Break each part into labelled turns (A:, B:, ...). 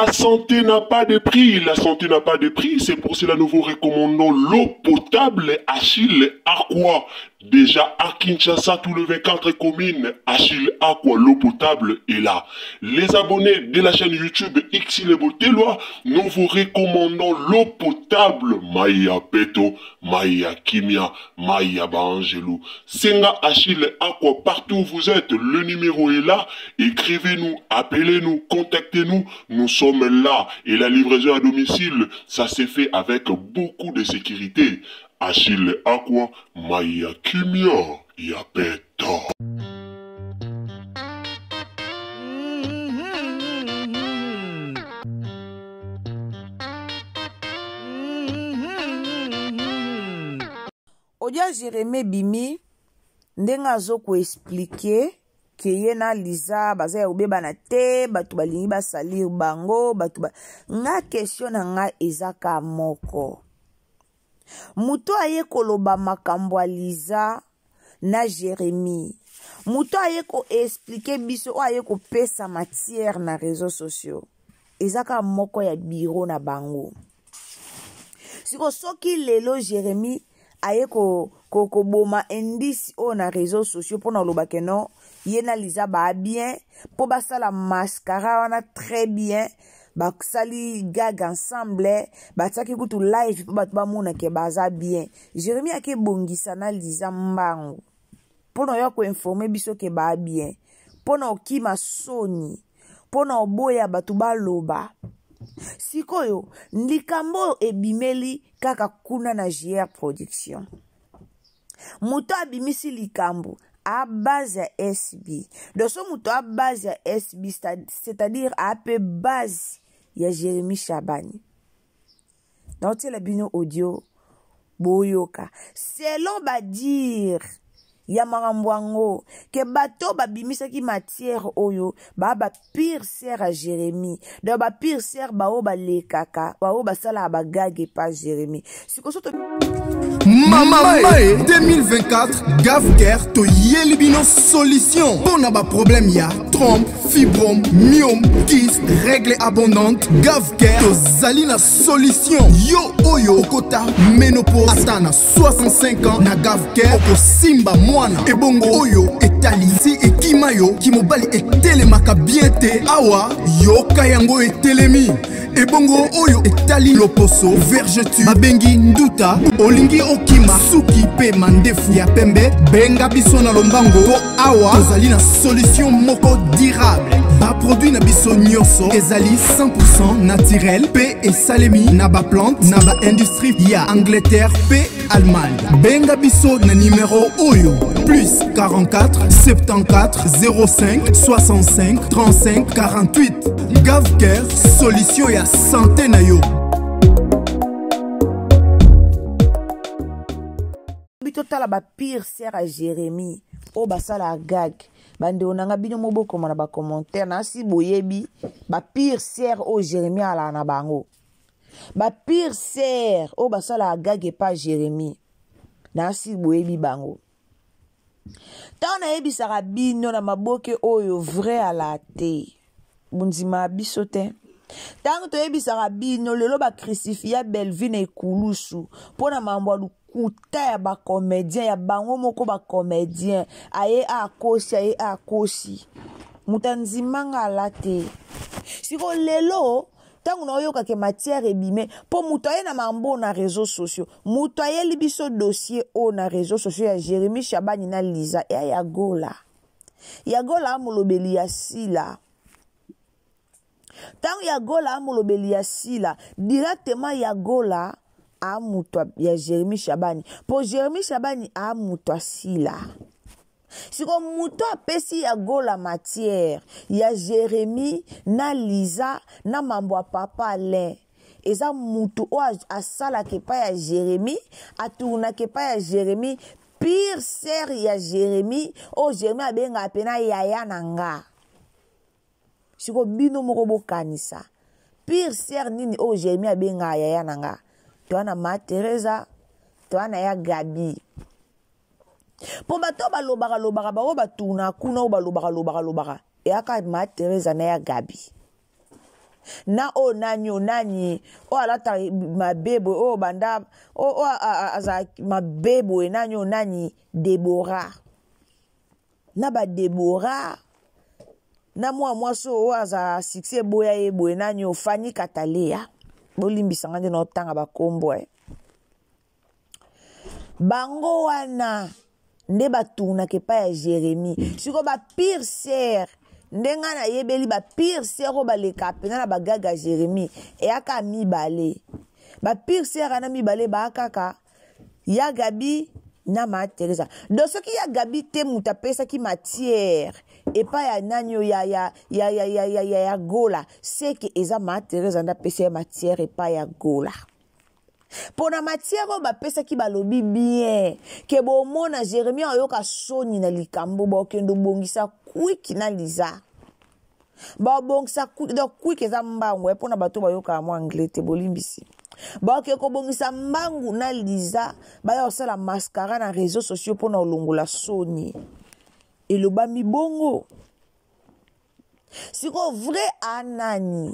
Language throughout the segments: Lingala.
A: La santé n'a pas de prix. La santé n'a pas de prix. C'est pour cela que nous vous recommandons l'eau potable Achille Aqua. Déjà à Kinshasa, tous les 24 communes, Achille Aqua, l'eau potable est là. Les abonnés de la chaîne YouTube Xile Botelwa, nous vous recommandons l'eau potable Maya Peto, Maya Kimia, Maya Bangelou. Senga Achille Aqua, partout où vous êtes, le numéro est là. Écrivez-nous, appelez-nous, contactez-nous. Nous sommes là. Et la livraison à domicile, ça s'est fait avec beaucoup de sécurité. Achille Aqua, Maya Kimia, Yapeto.
B: Odia Jérémie Bimi, ndenga zo ko expliquer que yena Liza baza ya ubeba na te, batu balingi ba salir bango, batu ba nga question na nga ezaka moko. Muto aye koloba makambo ya Liza na Jérémie. Muto aye ko expliquer biso o aye ko pesa matière na réseaux sociaux. Ezaka moko ya biro na bango. Siko soki lelo Jérémie aye ko boma indice o na réseaux sociaux pour na loba keno yena Liza ba bien po basala mascara wana très bien ba sali gag ensemble ba tsaki kutu live po batu ba mona ke baza bien. Jérémie ake bongisa na Liza mbango po na yo ko informer biso ke ba bien po na okima soni po na oboya batu ba loba. Sikoyo likambo ebimeli kaka kuna na JR Production. Muto abimisi likambo à base ya SB. Donc ce muto à base ya SB, c'est-à-dire à peu base ya Jérémie Chabani. Donc tu la bino audio boyoka. Selon ba dire ya marambwango ke bato babimisa ki matière oyo ba pire sœur à Jérémie. Donc ba pire sœur ba o ba lekaka, ba o ba sala ba gage pas Jérémie. Siko soto
C: Mama 2024 Gavker to Yelibino solution. Pour ba problème ya trompe, fibrome, myome, kyste, règle abondante. Gavker to Zalina solution. Yo oyo kota ménopause atana 65 ans na Gavker oko simba mwana ebongo oyo etali si ekimayo kimobali etelemaka bien te awa yo kayango etelemi ebongo oyo etali loposo vergetu babengi nduta olingi okima suki pe mandefu ya pembe benga biso na lombango po awa tozali na solution moko durable ba produit na biso nyonso ezali 100% naturel pe esalemi na ba plante na ba industrie ya Angleterre pe Allemagne. Benga biso na numéro oyo plus 44 74 05 65 35 48. Gavker solution ya santé na yo.
B: Bitotala ba pire sœur à Jérémie o basala gag bande onanga bino moboko na ba commentaire na si boyebi ba pire sœur o Jérémie ala na bango. Ba pire sœur o basala gag et pas Jérémie na si boyebi bango. Tana yebi sara bino na maboke oyo vrai ala te bunzima bisote. Tango to yebi sara bino lelo ba crucifia Belvine ekulusu pona mambo lukuta ya ba comédien ya bango moko ba comédien aye akosi mutanzimanga alate siko lelo tango na oyoka ke matière ebime po muto aye na mambo na réseaux sociaux muto aye libiso dossier o na réseaux sociaux ya Jérémie Chabani na Liza ya gola amulobeli ya sila. Tant yagola amulobeli ya sila directement yagola amutwa ya Jérémie Chabani po Jérémie Chabani amutwa sila. Siko muto apesi yagola matière ya Jérémie na Liza na mambo a papa Alain. Eza mutu o asala kepa ya Jérémie atuna kepa ya Jérémie pire sœur ya Jérémie o Jérémie abenga pena yaya nanga. Siko bino moko bokanisa pire sœur nini o Jérémie abenga yaya nanga toana ma Teresa toana ya Gabi po bato balobaka bao batuna kuna o balobaka e aka ma Teresa na ya Gabi na o nani o alata mabebo o banda o aza mabebo nani Deborah na ba Deborah na moi so o aza succès boya e boye nani o Fanny Katalea bolimbisa ngande no tanga ba kombo bango wana nde batuna ke pa ya Jérémie siko ba pire sœur ndenga na yebeli ba pire sœur o baleka pena na bagaga Jérémie e aka mibale ba pire sœur ana mibale ba kaka ya Gabi na ma Teresa do soki ya Gabi te muta pesa ki matière et pas ya nanyo ya gola c'est que eza ma Teresa nda pesa matière et pas ya gola pona matière o ba pesa ki balobi bien ke bo mona Jérémie ayoka soni na likambo ba okendo bongisa kwiki na liza ba bongisa kwiki do kwiki eza mbangu pona bato bayoka mo anglais te bolimbisi ba ke ko bongisa mbangu na liza ba ya osala mascara na réseaux sociaux pona olongola soni eloba mibongo siko vrai anani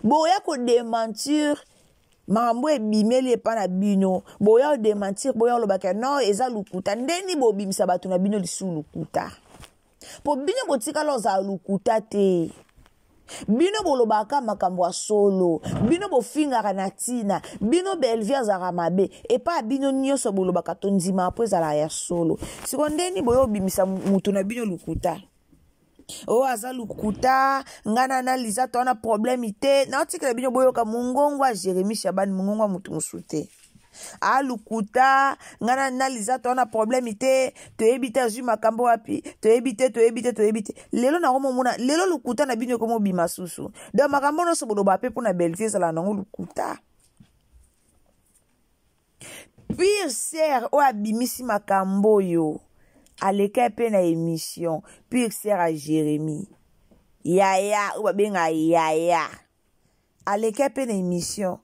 B: boya ko démentir mambo ebimeli epa na bino boya démentir boya olobaka non eza lukuta ndeni bobimisa bato na bino lisu lukuta po bino botikala oza lukuta te bino bolobaka makambo ya solo bino bofingaka na ntina bino Belvi azaka mabe epa bino nyonso bolobaka tondima apo ezala ya solo siko ndeni boya obimisa mutu na bino lukuta o aza lukuta ngana na liza to na problème ite na otikela bino boyoka mungongo a Jérémie Shabani mungongo mutu musute a lukuta ngana na liza to na problème ite to ebita zu makambo wapi to ebite lelo na romo mona lelo lukuta na bino komo bima susu do makambo no so bodo ba pe pona Belvi sala na lukuta pire sœur o abimisi makambo yo aleka pe na émission pire sœur à Jérémie yaya ou babenga yaya aleka pe na émission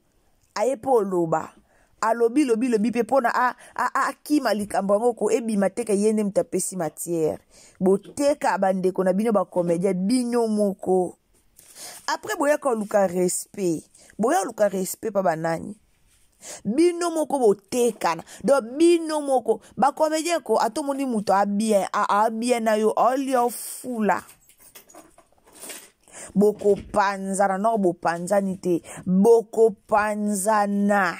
B: aye po loba alobi lobi pe pona a kima likambo ngoko ebima teka yende mtapesi matière boteka bandeko na bino ba comédien bino moko après boya ko luka respect pa banani bino moko botekana do bino moko ba comédien ko atomoni muto a bien na yo olio fula boko panzana no bo panzani te boko panzana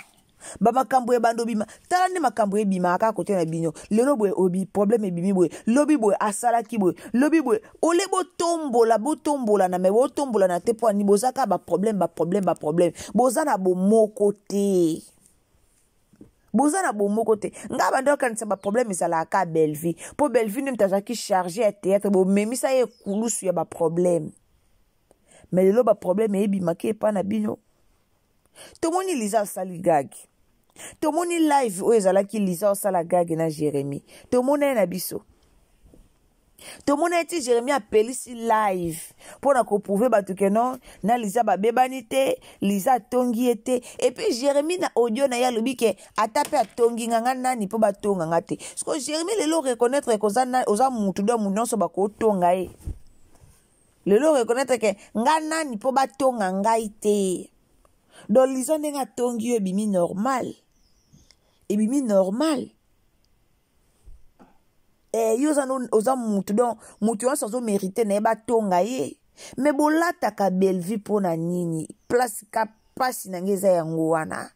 B: ba makambo e bando bima tala ne makambo e bima aka kote na bino lelo boy obi problème e bimi boy lobi boy asala ki boy lobi boy ole botombola na me botombola na te po ni bozaka ba problème bozana bo moko te nga bando kanisa ba problème ezala ka Belvi po Belvi ne mtazaki chargé à théâtre bo memisa ye kulusu ya ba problème mais lelo ba problème e bima ke pa na bino tomoni liza sali gagi tomoni live o ezalaki liza sala gagi na Jérémie tomona na biso tomona eti Jérémie appelisi live pona ko prouver batu ke non na liza babebani te liza tongi ete et puis Jérémie na audio na ya lobi ke atape atongi nganga nani po batonga ngate parce que Jérémie lelo reconnaître ko oza mutu do munonso bako tonga e lelo reconnaître ke ngana ni po batonga ngai te do liza ndenga tongi ebimi normal yo oza mutu don mutu wana sazo mérité na ye batonga ye me bolataka Belvi pona nini place ka pasi na nge eza yango wana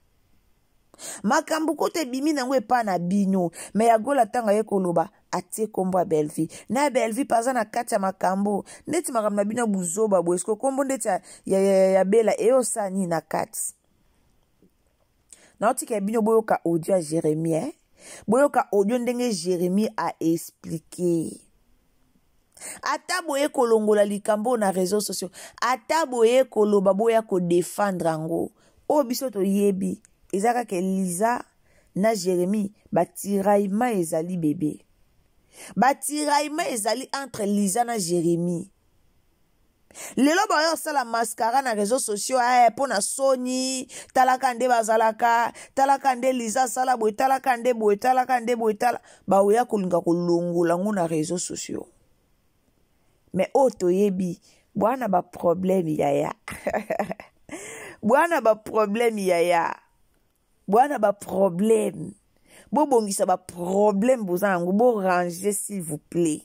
B: makambo kote ebimi nango epa na bino me ya gola tanga ye koloba atie kombo ya Belvi na Belvi paza na kati ya makambo ndeti makambo na bino buzoba bo esko kombo ndeti ya bela eyosa nini na kati na otika bino boyoka audio ya Jérémie boyoka audio ndenge Jérémie a expliqué ata boye kolongola likambo na réseaux sociaux ata boye koloba boya ko défendre ango o biso to yebi ezaka ke Liza na Jérémie batiraima ezali bébé batiraima ezali entre Liza na Jérémie lelo bayo sala mascara na réseaux sociaux pona soni talaka nde bazalaka talaka nde Liza sala boy talaka nde boy ba oya kolinga kolongola ngo na réseaux sociaux mais oto yebi bwana ba problème yaya bwana ba problème yaya bwana ba problème bobongisa ba problème bozango bo ranger s'il vous plaît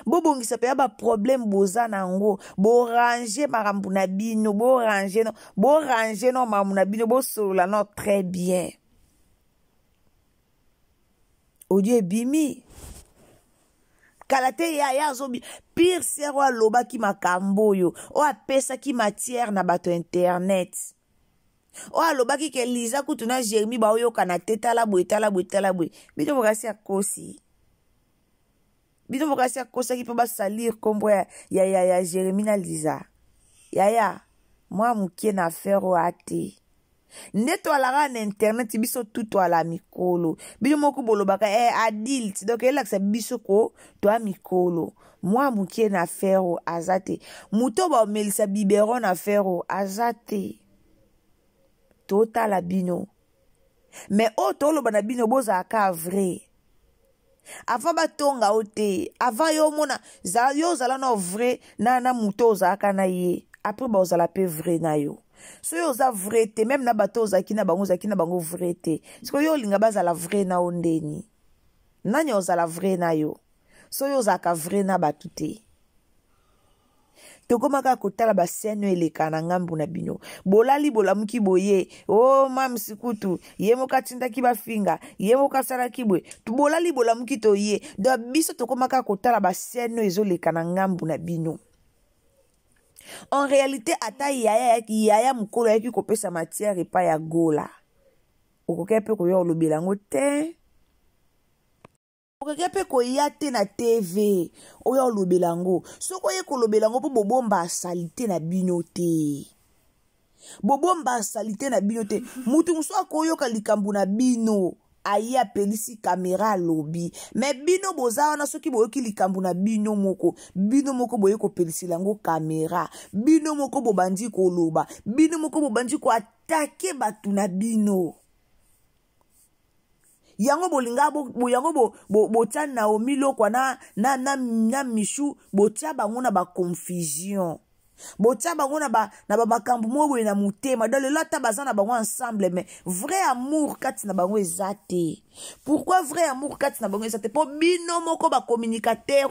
B: bobongisa pe ba problème bozanango bo ranger makambo na bino bo ranger no makambo na bino bo solola no très bien audio bimi kalate yaya zobi pire sero aloba ki makambo yo o apesa ki matière na bato internet o aloba ki ke Liza kutuna Jérémie ba oyo kana tetala bwe bito bokasi akosi ki pe ba salir kombo ya Jérémie na Liza yaya moi mukie na faire o ate neto alara na internet biso tuto ala mikolo bino moko bolobaka adult donc elakisa biso ko to a mikolo moi mukie na fero azate muto ba melisa biberon na fero azate totala bino mais o toloba na bino boza ka vrai avant batonga ote avant yo mona yo zala na vrai na muto ozaka na ye après ba ozala pe vrai na yo so yo za vrai te même na bato ozaki na bango vrai te siko yo linga bazala vrai na ondeni nani ozala vrai na yo so yo zaka vrai na batu te tokomaka kotala baseno eleka na ngambu na bino bolali bolamuki boye mam sikutu ye moka tindaki bafinga ye moka salaki bwe bolali bolamuki toye do biso tokomaka kotala baseno ezoleka na ngambu na bino. En réalité, ata yaya mukolo yaki kopesa matière epa ya gola. Okoke pe koyo olobelango te. Okoke pe koya te na TV. Oyo olobelango. Soko ye kolobelango po bobomba salite na bino te. Bobomba salite na bino te. Mutu muso akoyoka likambu na bino. Aye apelisi caméra lobby mais bino boza wana soki boyoki likambu na bino moko boye ko pelisi lango caméra bino moko bobandi ko loba bino moko bobandi ko attaquer batu na bino yango bolinga yango botia Naomi lokwa na Michou botia bango na ba confusion botia bango na ba makambo mobo na mutema dans le lata bazana bango ensemble mais vrai amour kati na bango ezate. Pourquoi vrai amour kati na bango ezate? Po bino moko ba communicateur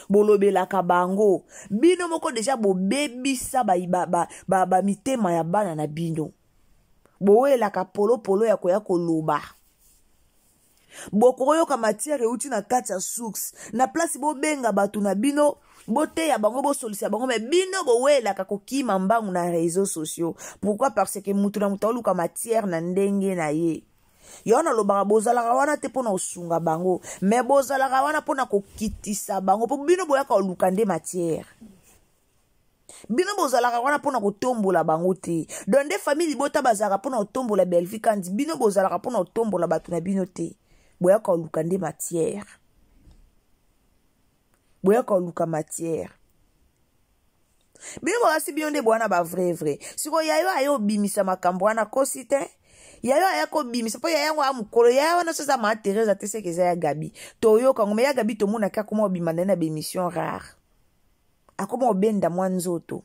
B: bolobelaka bango bino moko déjà bo bebisa ba mitema ya bana na bino boelaka polo ya koya koloba bokoyo ka matière euti na kati ya source na place bo benga batu na bino bote ya bango bo solution bango mais bino bo wela ka kokima mbangu na réseaux sociaux. Pourquoi? Parce que mutu na mutu oluka matière na ndenge na ye yona lobaka bozalaka wana te pona osunga bango mais bozalaka wana pona kokitisa bango po bino boyaka oluka nde matière bino bozalaka wana pona kotombola bango te dans des familles bota bazalaka pona otombola belvi kandi bino bozalaka pona otombola batu na bino te boyaka oluka nde matière boyaka oluka matière bino bokasi bino nde bwana ba vrai siko yayo ayo bimisa makambo wana kosi te yayo ayako bimisa po yayango amukolo yayo wana soza ma Teresa te seke za ya Gabi toyoka ngome ya Gabi tomona ka koma obimana na bémission rare akoma obenda mwanzoto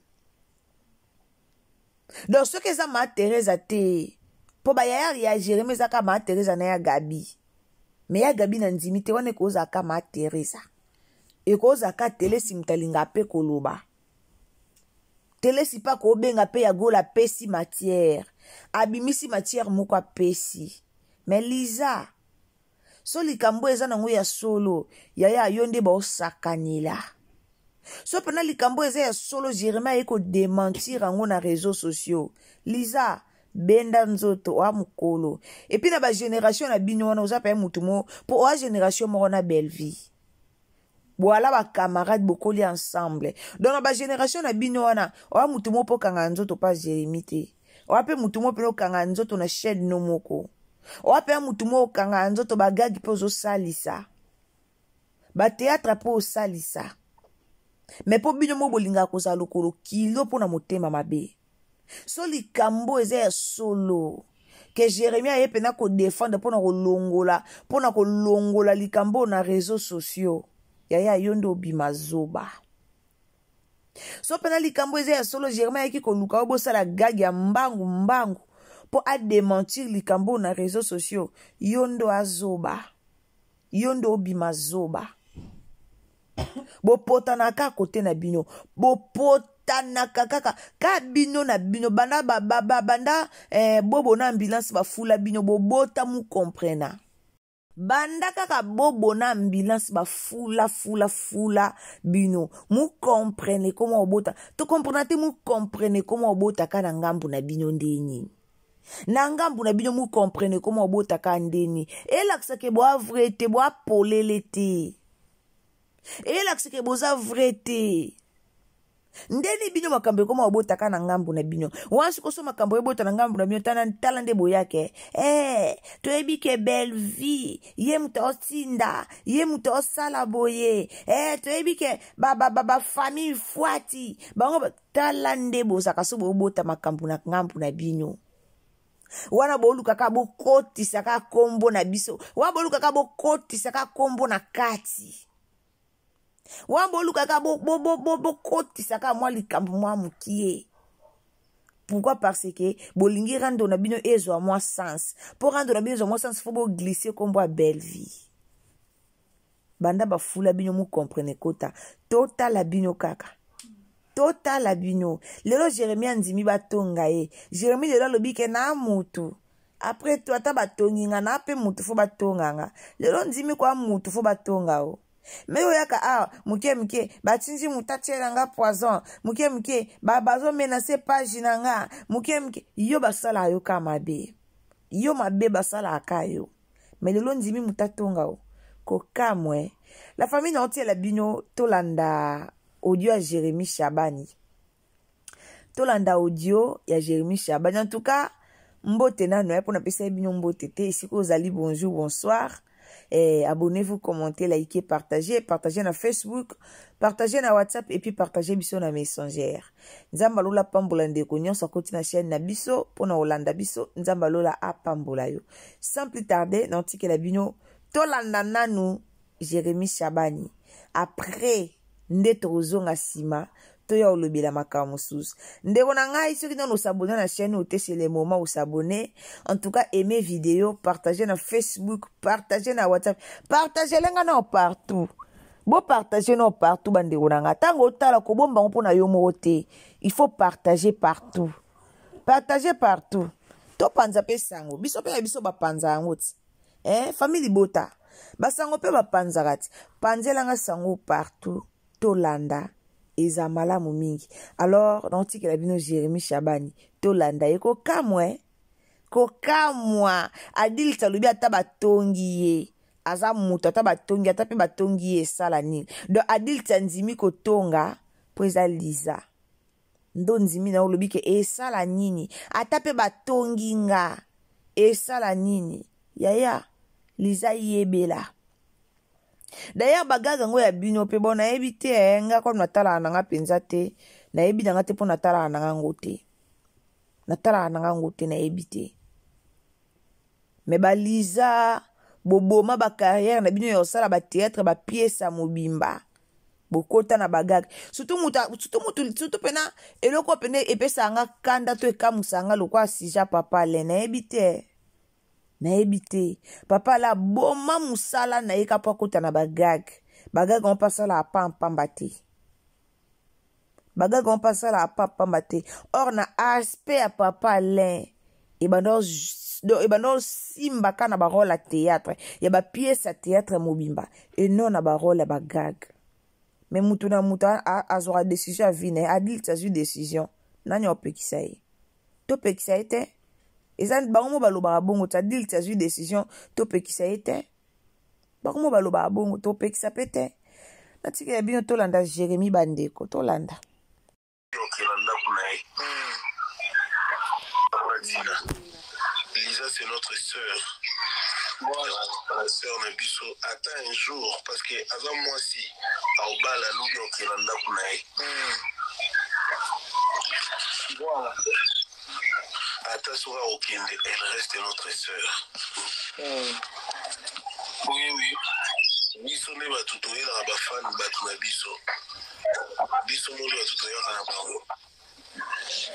B: donc ce que za ma Teresa te po ba ya Jérémie za ka ma Teresa na ya Gabi mais ya Gabi na ndimi te wana ko za ka ma Teresa e ko za ka tele simtalinga pe koloba tele si pa ko benga pe ya gola pesi matière abimisi matière moko pesi mais Liza so likambo eza nango ya solo yaya yonde ba osakanila so pena likambo eza ya solo Jérémie eko démentir ango na réseaux sociaux Liza benda nzoto wa mukolo et puis na ba génération na bino wana oza pa mutu mo po wa génération mo na belle vie voilà ba camarades bokoli ensemble dans ba génération na bino wana wa mutu mo po kanga nzoto pa Jérémie te wa pe mutu mo pe kanga nzoto na chaîne no moko wa pe mutu mo kanga nzoto ba gagi po zo salisa ba théâtre po salisa mais po bino mo bolinga ko za lokolo kilo po na motema mabe so likambo eza ya solo que Jérémie aye pena ko défendre pona ko longola likambo na réseaux sociaux yaya yondo bimazoba so pena likambo eza ya solo Germain ayaki koluka obosala gag ya mbangu po adémentir likambo na réseaux sociaux yondo azoba yondo obima zoba bopotanaka kote na bino bopotanaka kaka ka bino na bino banda banda bobo na ambulance bafula bino bobota mu comprena banda kaka bobo na ambulance bafula bino mu comprene comment obota to comprenate mu comprene comment obota kana ngambu na bino ndeni na ngambu na bino mu comprene comment obota ka ndeni elakisa ke bo avrete bo apolele te elakisa ke boza vrete ndeni bino makambo koma obotaka na ngambu na bino wansi koso makambo ebota na ngambu na bino tala nde boyake toyebi ke belle vie ye muta otinda ye muta osala boye toyebi ke ba famille fuati bango tala nde bozaka so bobota makambo na ngambu na bino wana bolukaka bokotisaka kombo na biso wana bolukaka bokotisaka kombo na kati wambo lukaka bokotisaka mwa likambo mwa mukie. Pourquoi? Parce que bolingi rando na bino ezwa mwa sens. Pour rando na bino ezwa mwa sens, faut bo glisser kombo a belle vie. Banda ba fula bino mu comprene kota. Tota la bino kaka. Tota la bino. Lelo Jérémie andimi batonga e. Jérémie lelo lobi ke na mutu. Après toi ta batongi nga na pe mutu fo batonga nga. Lelo ndimi kwa mutu fo batonga o. Mais oyaka muke batinji mutatiela nga poison muke bazo menacer page nanga muke yo basala yo kama be yo mabe basala akayo mais lelo ndimi mutatonga o ko kamwe la famille na otiela bino tolanda audio ya Jérémie Chabani tolanda audio ya Jérémie Chabani en tout cas mbote nano pour na pesa bino mbote te ici ko zali bonjour bonsoir. Abonnez-vous, commentez, likez, partagez na Facebook, partagez na WhatsApp et puis partagez biso na Messenger. Nzamba lola pambola ndeko nyonso akoti na chaîne na biso pona Olanda biso nzamba lola apambola yo. Sans plus tarder, nantike la bino tolanda nanu Jérémie Chabani. Après ndete ozonga sima toya olobela makambo sus. Ndeko na ngai soki nano s'abonner na chaîne ou c'est le moment où s'abonner. En tout cas, aimez vidéo, partagez na Facebook, partagez na WhatsApp, partagez lenga na partout. Bo partagez na partout bandeko na nga. Tango tala ko bomba mpona yo mote. Il faut partager partout. Partagez partout. To panza pe sango. Biso pe biso ba panza ngoti. Famille bota. Ba sango pe ba panza rati. Panzela nga sango partout. To landa. Eza malamu mingi. Alors, nantike la bino Jérémie Chabani. Tolanda eko kamwe. Ko kamwa. Adil talubi ata batongi ye. Aza mutu ata batongi. Ata pe batongi ye sala nini. Donc, adil tanzimi ko tonga. Po eza liza. Ndo nzimi na olobi ke sala nini. Ata pe batongi nga. Sala nini. Yaya. Liza yebela. D'ailleurs bagaga ngo ya bino pe bona ebite nga kwa natala nanga penza te na ebi nanga te po natala nanga ngote natala nanga ngote na ebite me baliza boboma ba carrière na bino yo sala ba théâtre ba pièce a mobimba bokota na bagaga surtout pena eloko pene epesa nga kanda to ekamusanga lokwa sija papa le na ebite na ebite papa la boma musala na eka pa kota na bagag on passa la pamba te bagag on passa la pamba te or na aspect a papa len e bando simba kana ba rôle à théâtre ya ba pièce à théâtre mobimba et non na ba rôle ba gag mais mutu na mutu azora décision vine adulte a eu décision nani opekisa ye to pekisa ete ezan bango baloba bongo ta dit ta eu décision to pekisa ete bango baloba bongo to pekisa pete natike ya bino to landa Jérémie bandeko to landa
A: Lisa c'est notre sœur. Voilà, la sœur Nabiso attend un jour parce que avant moi si au bal à l'oubli au Kelanda kunae. Voilà. Attention au Kende, elle reste notre sœur. Oui, oui. Biso ne va tutoyer la bafan batu na biso.
D: biso molo ya tutoyaka na bango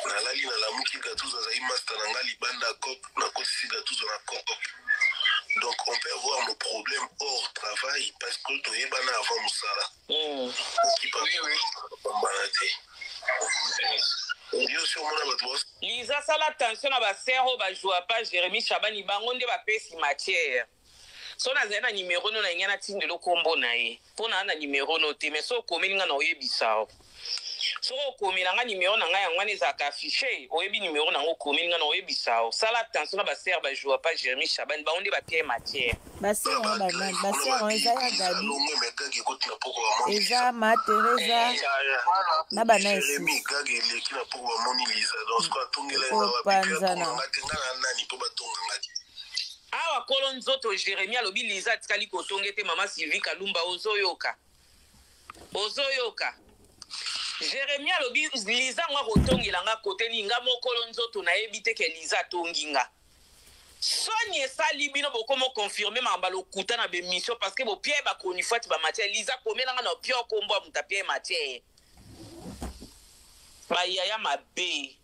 D: nalali na lamuki gatuzo azali master na nga libanda cop nakotisi gatuzo na cop. Donc on peut avoir nos problèmes hors travail parce que toyebana avant mosala
E: Lisa sala attention na basero bajoua pas Jérémy Chabani bango nde bapesi matière. So nazali na numéro no na ngana tindelo kombo na ye. Pona na numéro no te mais so komeli nga na oyebisa. So komela nga numéro na nga yango ezaka affiché oyebi numéro na ngo komeli nga na oyebisa. Sala attention na basero bajoua pas Jérémy Chabani bango nde bapesi matière.
B: Basero banani basero eza ya Gabi. Eza ma Teresa na bana esi.
D: Jérémy gage eleki na poko bamoni Lisa donc ko atongela
B: panzana.
E: Awa kolo nzoto Jérémy alobi Lisa tikali kotonge te mama Sylvie Kalumba ozoyoka. Ozoyoka. Jérémy alobi Lisa ngwa kotongela nga kote ni nga mokolo nzoto na yebi te ke Lisa tonginga. Sonia sali bino bokomo confirmer mamba lokuta na be mission parce que bo pie ba koni fati ba matière Lisa komela nga na pie kombo mutapie matière. Ba yaya mabe.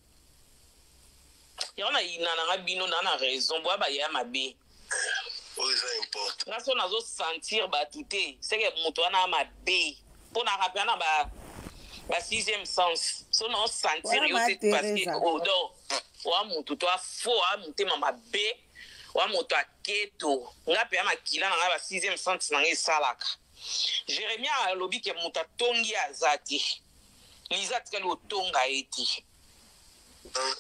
E: Yona inana nga bino na raison bo ba yaya mabe.
D: Oh ça importe.
E: Nga so nazo sentir ba touté, c'est que muto na mabe. Pona rappeler na ba sixième sens. So na sentir yo c'est parce que odo wa muto to fo wa mutema mabe. Wa moto aketo nga pe makila na ba sixième sens na ngesalaka. Jérémy alobi ke muto tongi azati. Lisa tikali otonga eti.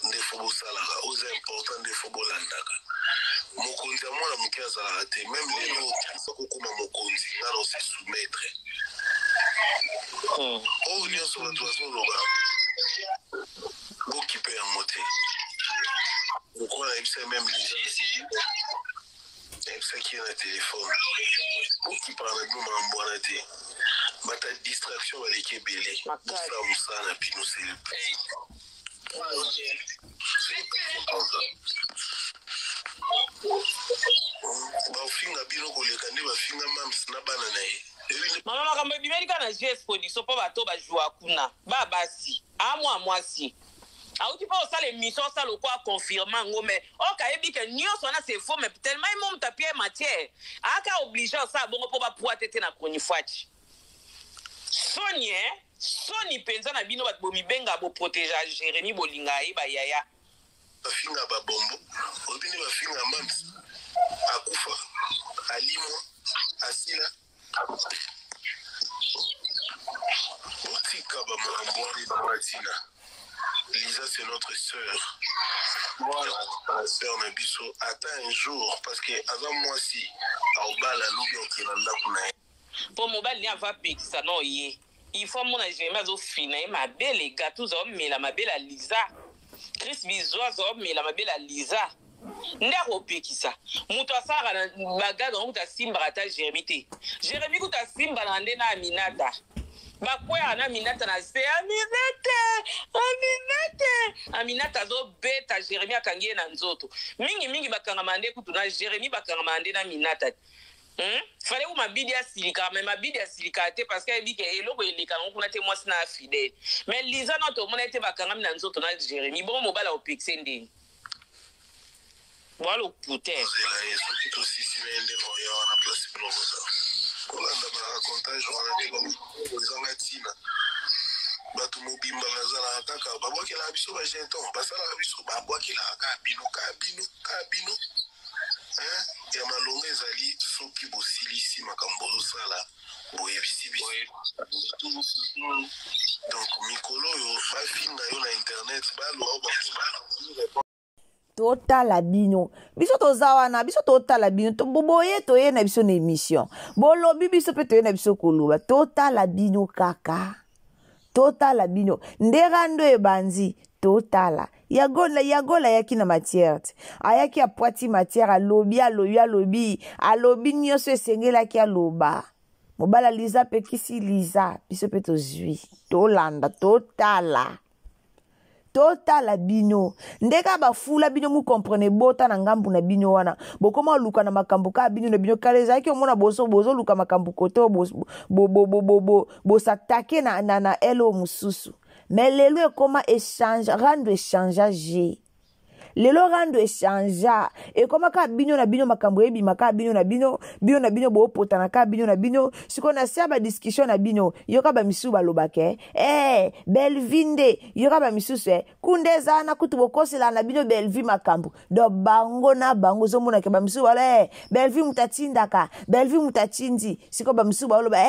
D: Ndefo bosalaka oza important ndefo bolandaka mokonzi ya mwana moke azalaka te même lelo okokoma mokonzi nga na ose soumettre oyo nyonso bato bazoloba bokipe yango te okona nayebisa même Lisa nayebisaki ye na telefone bokipaka na bino makambo wana te bata distraction baleki ebele bosala mosala na bino selepe bafinga bino koleka nde bafinga mams na bana na ye
E: mama makambo ebimeli ka na gs condition mpo bato bajoua kuna babasi amwa mwasi auti mpo osala émission osala okwa confirme yango mais okayebi ke nyonso wana c'est faux mais tellement imo mutapie matière aka oblige osala bongo mpo bapwa tete na konifwachi soni penza na bino bato bomibenga boprotéger Jérémy bolinga ye bayaya
D: bafinga babombo obini bafinga mams akufa alimwa asila otika bamakambo wana bamatina Lisa c'est notre sœur la sœur na biso ata un jour parce que aza mwasi aobala lobi okela ndako na ye
E: mpo mobali ni ava pekisa no ye il faut mona Jérémy azofina ye mabele gato ozomela mabele ya Lisa Chris Bizo azomela mabele ya Lisa nde akopekisa moto asalaka na bagada ngo kuta asimbaka ata Jérémy te Jérémy kuta asimbaka nde na Aminata bakweyaka na Aminata na se Aminata azobeta Jérémy akangi ye na nzoto mingi bakangama nde kutu na Jérémy bakangama nde na Aminata fallait ou mabidi asilika mais mabidi asilika te parce que dit que eloko eleka ngo kuna te mwasi na fidèle mais Lisa notre mona te bakangami na nzoto na Jérémy bon mobala opexé ndeni voilà putain
D: zela yeso kito sisi mende moya wana place blomosa kolanda ba racontage wana te bazanga tina batu mobimba bazala kaka babwakela biso ba jeton basala biso babwakela ka bino ya malonga ezali soki bosilisi makambo osala boyebisi biso donc mikolo oyo bafinga yo na internet baloa
B: totala bino biso toza wana biso totala bino boye toye na biso na émission bolobi biso mpe toye na biso koloba totala bino kaka totala bino nderando ebanzi totala yagola yaki na matière te ayaki apwati matière alobi nyonso esengelaki aloba mobala Lisa pekisi Lisa biso mpe tozwi tolanda totala totala bino ndeka bafula bino mu comprene bota na ngambu na bino wana bokoma luka na makambo ka bino na bino kaleza ki omona bozo luka makambo koto bo s'attaquer na elo mususu mais lelo ekoma échange rendre échangeage lelo rando échangea et comme ka bino na bino makambo ebi maka bino na bino bo potana ka bino na bino siko na sia ba discussion na bino yoka ba misu ba lobake belvinde yoka ba misu se kundeza na kutu bokosela na bino belvi makambo do bango na bango zo mona ke ba misu wala belvi mutatindaka belvi mutatindi siko ba misu ba loba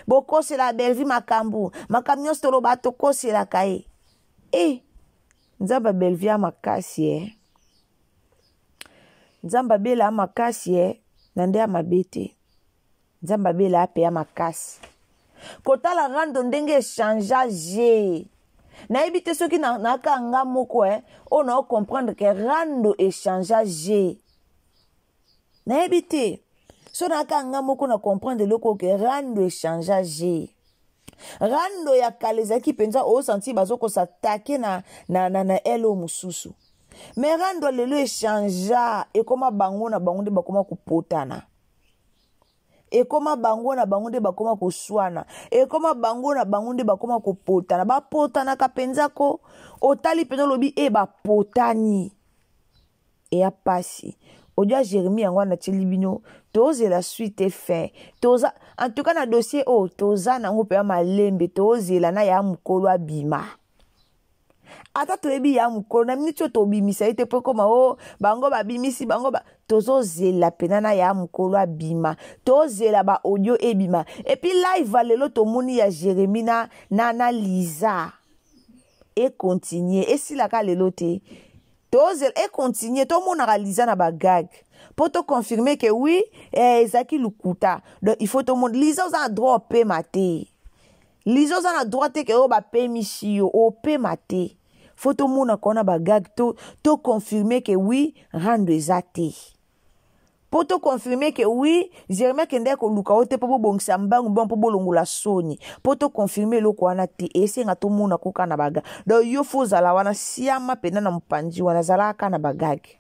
B: bokosela belvi makambo makamyo stolo ba to kosela kai Nzamba belvia makasi Nzamba bela makasi nande ya mabete Nzamba bela ape ya makasi kotala rando ndenge échangeage na ebite soki na kanga moko on a comprendre que rando échangeage na ebite so na kanga moko na comprendre loko que rando échangeage rando ya kalezaki penza o senti bazoko s'attaquer na elo mususu mais rando lelo échangea et koma bango na bango de bakoma kupotana et koma bango na bango de bakoma kuswana et koma bango na bango de bakoma kupotana ba potana ka penza ko otali penza lobi ba potani et a pasi Odia Jérémie yango na tshilibino toze la suite fin toza en tout cas na dossier toza nango pe malembe toze la na ya mukolo abima ata toyebi ya mukolo na minute to bimisa ite po koma bango ba bimisi bango ba tozo zela pena na ya mukolo abima toze la ba audio ebima et puis live lelo to moni ya Jérémie na Lisa et continuer et si la ka lelo te et continuer tout le monde a Lisa na bagag pour te confirmer que oui Zaki Lukuta donc il faut tout le monde Lisa a droit au paie maté Lisa a droit que o ba paie michio au paie maté faut tout le monde a kona bagag to confirmer que oui rendre zate pour te confirmer que oui Jérémie kende ko luka ote po bongisa mbangu bon po bolongola soni pour te confirmer loko wana te esenga to mona koka na baga donc yo fo zala wana siama pena na mpanji wana zalaka na bagage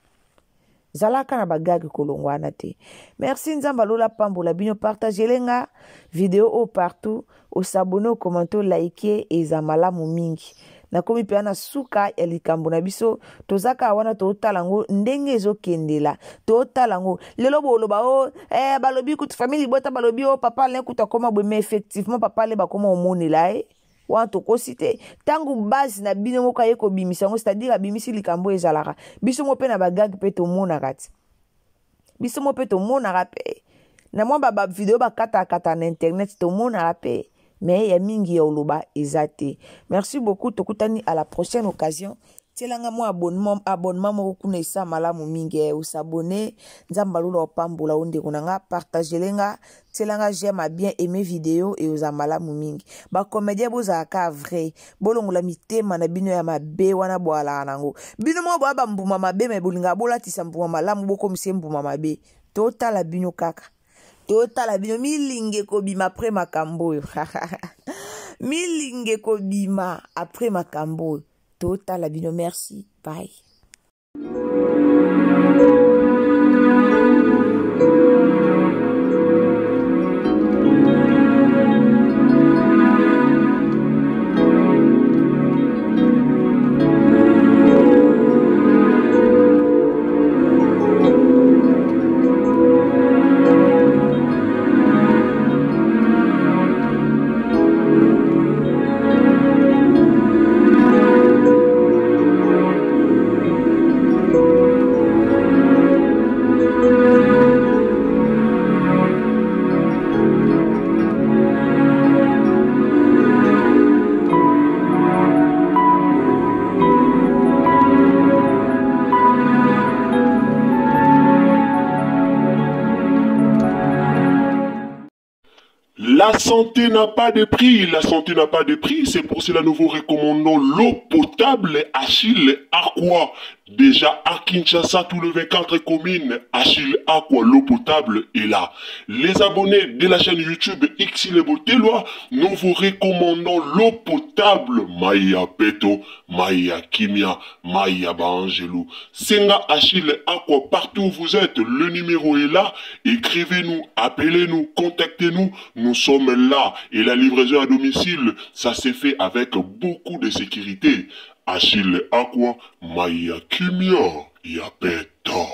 B: kolongwana te merci nzamba lola pambola bino partager lenga vidéo partout au s'abonner au commenter liker ezamala mingi na komi pe na suka ya likambo na biso tozaka wana totalango ndenge ezokendela totalango lelo boloba balobi kutu famille bota balobi papa le kuta koma mais effectivement papa le bakoma omonela wa to kosite tangu base na bino moko yeko bimisa ngo c'est-à-dire bimisi likambo ezalaka biso mo pe na bagag pe to mona kati biso mo pe to mona rape na mo ba vidéo ba kata na internet to mona rape mais ya mingi ya oloba ezate. Merci beaucoup tokutani à la prochaine occasion. Tielanga mo abonnement mo kuna isa malamu mingi usabone nzamba lula opambola onde kunanga partager lenga tielanga j'aime bien aimer vidéo et uza malamu mingi ba comédien boza ka vrai bolongola mitema na bino ya mabe wana bwala nango bino mo ba mbuma mabe me bolinga bola tisa mbuma malamu boko mse mbuma mabe totala bino kaka totala bino milinge ko bima après makambo milinge ko bima après makambo totala bino merci bye.
A: La santé n'a pas de prix, la santé n'a pas de prix, c'est pour cela nous vous recommandons l'eau potable Achille Aqua. Déjà à Kinshasa, tout le 24 communes, Achille Aqua, l'eau potable est là. Les abonnés de la chaîne YouTube Xilebo Teloa, nous vous recommandons l'eau potable Maya Peto, Maya Kimia, Maya Bangelou. Senga Achille Aqua, partout où vous êtes, le numéro est là. Écrivez-nous, appelez-nous, contactez-nous, nous sommes là. Et la livraison à domicile, ça s'est fait avec beaucoup de sécurité. Achille Aqua, Maya Kimia, Yapeto.